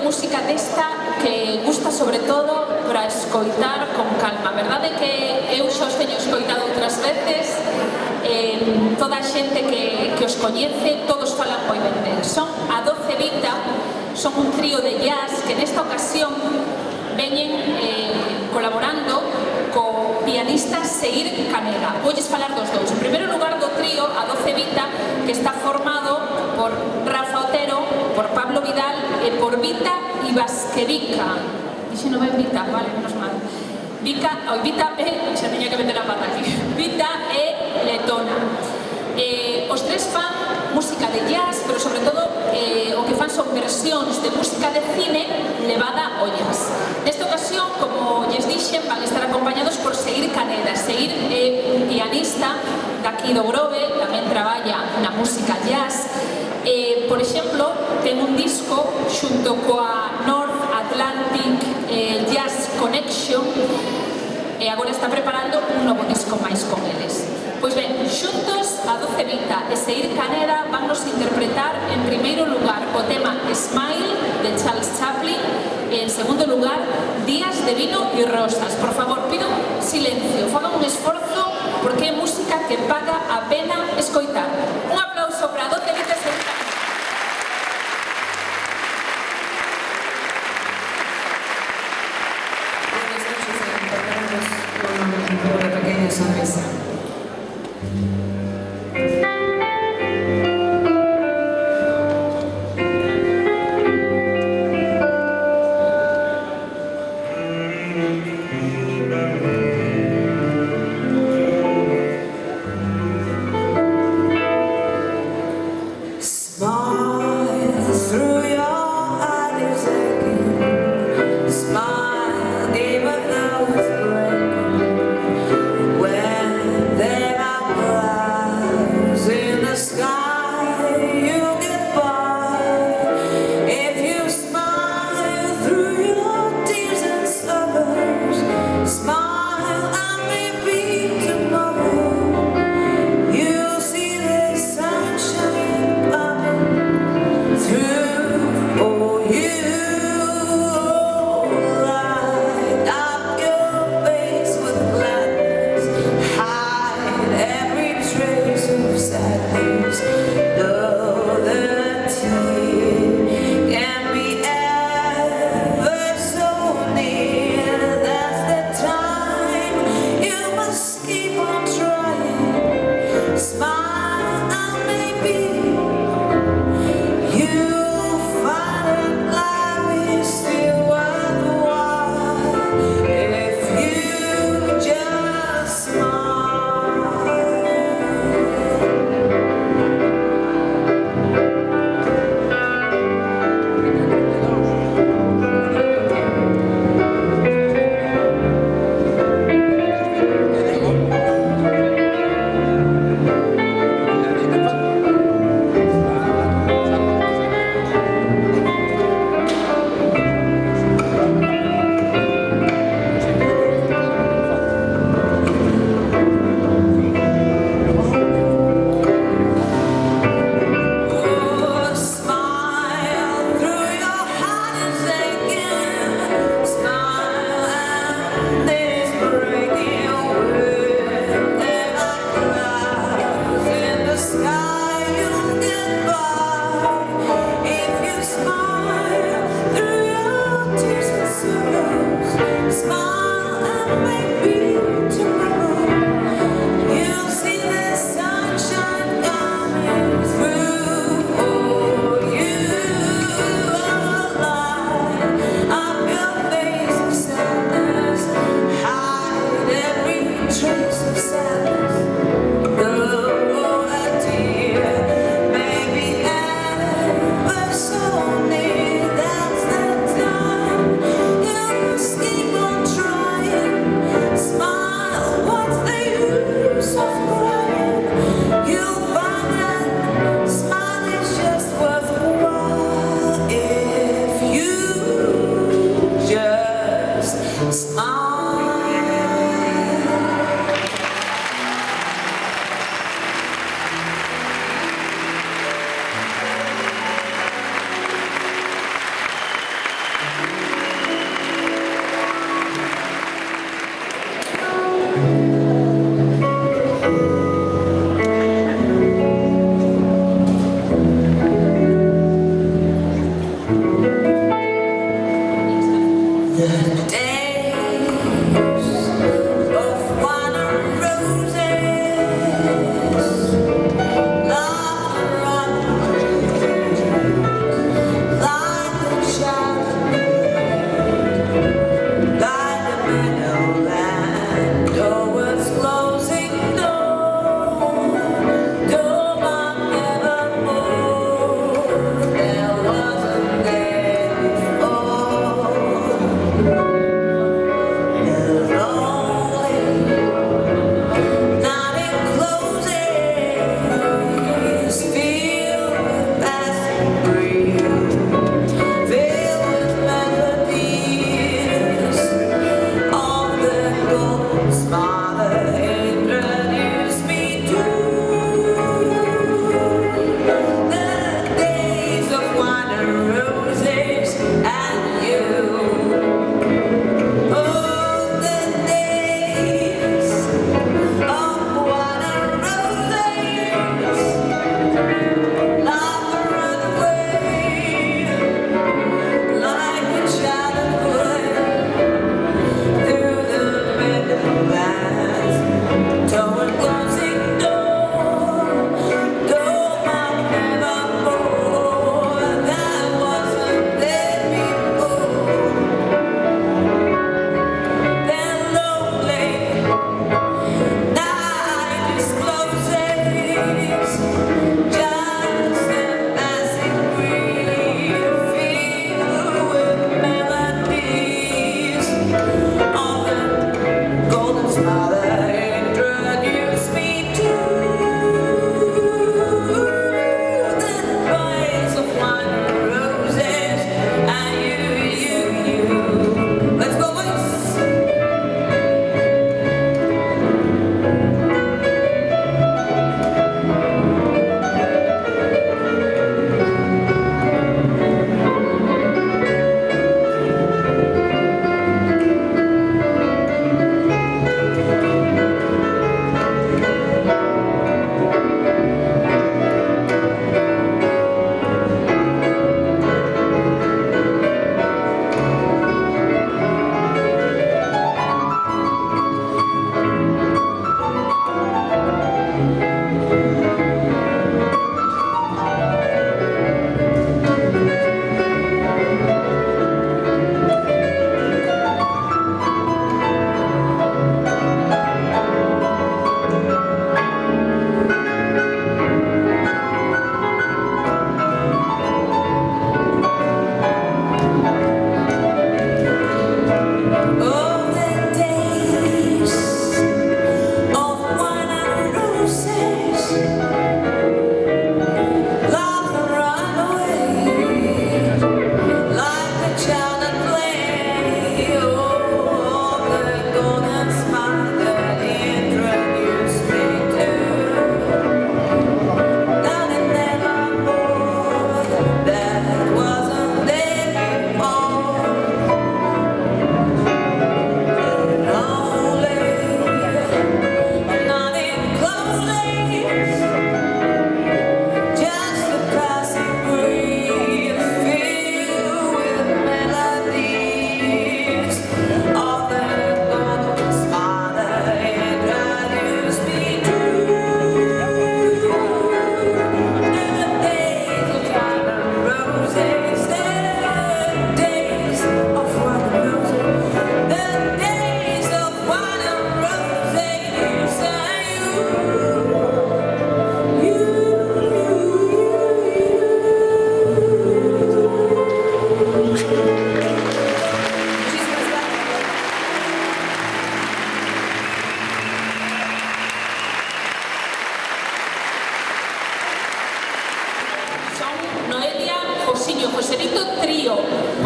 música desta que gusta sobre todo para escoitar con calma. A verdade é que eu xa os teño escoitado outras veces, toda a xente que os coñece, todos falan moi ben deles. Son a Doce Vita, son un trío de jazz que nesta ocasión veñen colaborando co pianista Seir Caneda. Voulles falar dos dous. En primeiro lugar do trío, a Doce Vita, que está formado por Rafa Otero, por Pablo Vidal e por Vita Ibasquevica. Dixe non é Vita, vale, menos mal. Vita e, xa teña que meter a pata aquí, Vita e Letona. Os tres fan música de jazz, pero sobre todo o que fan son versións de música de cine levada ao jazz. Nesta ocasión, como lles dixen, van estar acompañados por Seir Caneda. Seir é un pianista daqui do Grove, tamén traballa na música jazz. Por exemplo, ten un disco xunto coa North Atlantic Jazz Connection e agora está preparando un novo disco máis con eles. Pois ben, xuntos a Doce Vita e Seir Caneda van nos interpretar en primeiro lugar o tema Smile de Charles Chaplin e en segundo lugar Días de vino e rosas. Por favor, pido silencio, fagan un esforzo porque é música que paga a pena escoitar. Un aplauso para Doce Vita e Seir Caneda. Una pequeña sonrisa.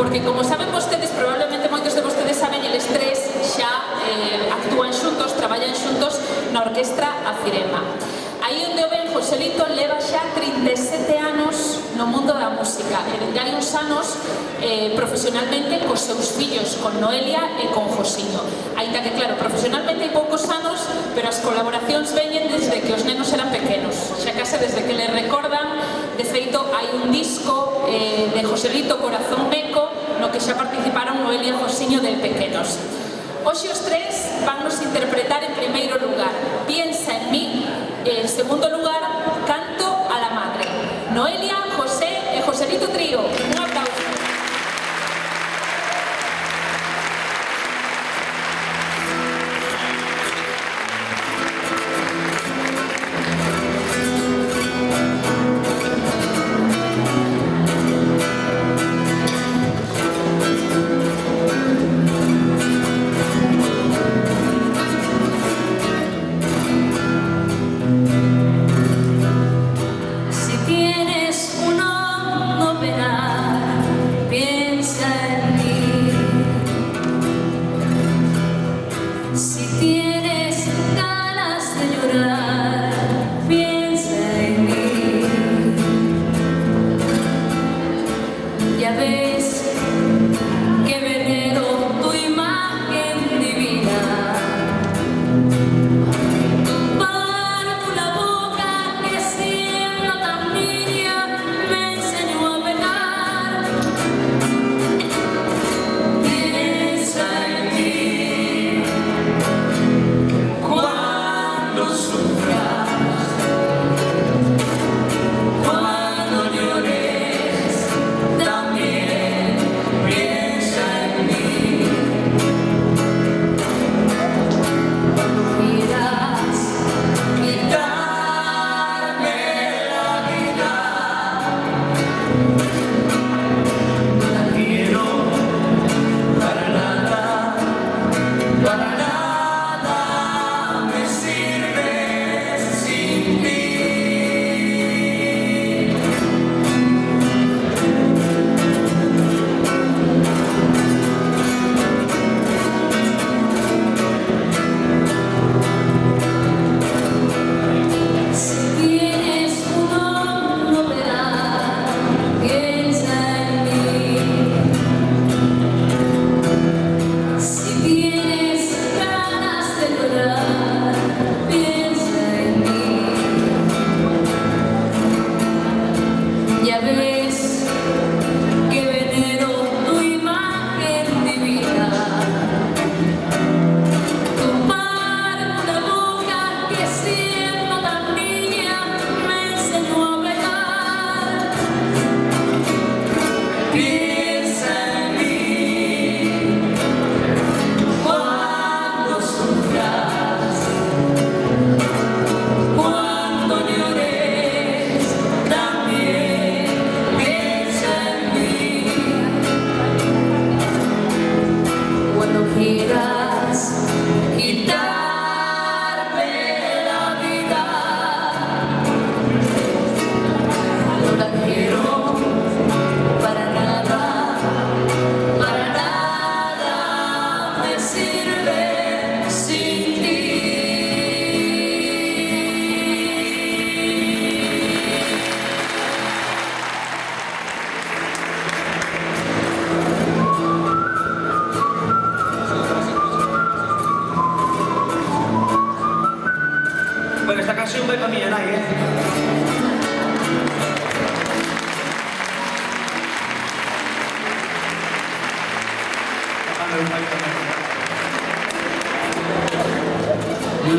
porque como saben vostedes, probablemente moitos de vostedes saben, eles tres xa actúan xuntos, traballan xuntos na Orquestra A Cirema. Aí onde o ven, Joselito leva xa 37 anos no mundo da música, e dende hai uns anos profesionalmente cos seus fillos, con Noelia e con Josiño. Ainda que, claro, profesionalmente hai poucos anos, pero as colaboracións veñen desde que os nenos eran pequenos, xa case desde que les recordan. De feito, hai un disco de Joselito, Corazón Meco, no que xa participaron Noelia e Josiño de pequenos. Hoxe os tres van nos interpretar en primeiro lugar Piensa en mí, en segundo lugar Canto a la Madre. Noelia, José e Joselito Trío. Un aplauso.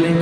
Le